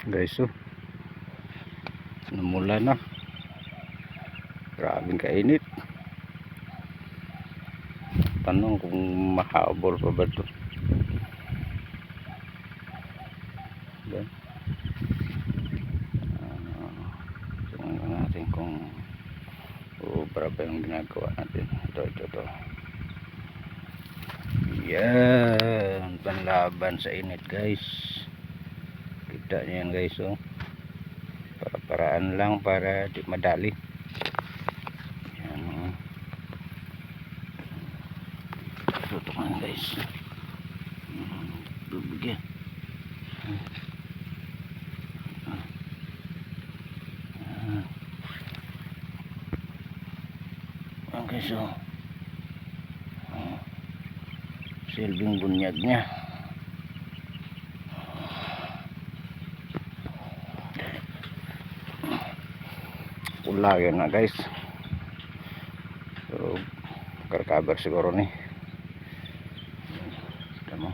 Guys, oh, namula na. Grabing kainit. Tanong kung mahabol pa ba ito. Tingnan natin kung ubra ba yung ginagawa natin. Ito. Yan, panlaban sa init guys. Kita niyo yan guys, oh. Paraan lang para di madali. Yan, oh. Tutok na guys. Bibigyan. Okay, so silbing bunyag niya. Pula yun na guys. So karkabar siguro ni. Tama.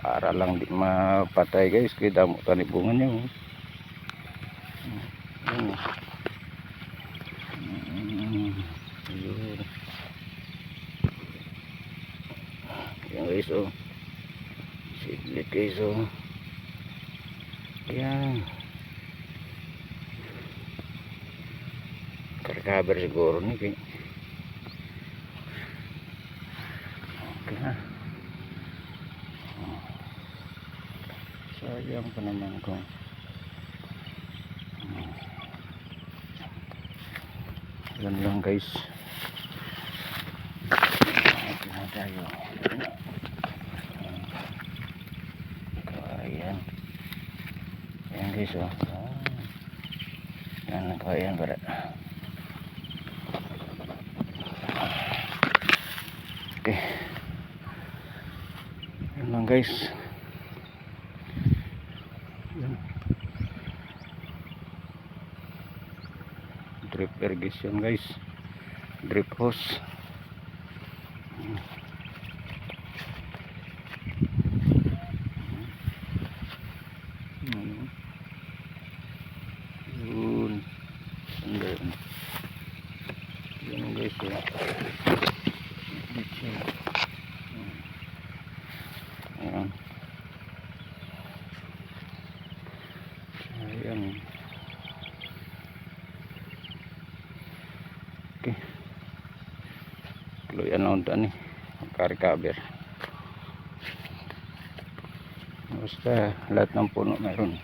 Para lang di mapatay guys, kaya damo tanibungan niya. Yan guys, oh. Sidlit guys, oh. Yan. Karkabar siguro ni kay. Okay na. Sayang pa naman ko. Yan lang guys. Okay na tayo. Ayan. Ayan guys, oh. Yan lang ko, ayan para. Okay. Yan lang guys. Yan. Drip irrigation guys. Drip hose. Yun. Yun guys, ya. Ayan. Ayan. Okay. Luyan lang ito ni. Karikaber. Basta lahat ng puno meron.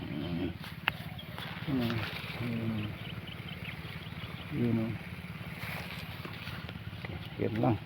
Yun. Okay, yan lang.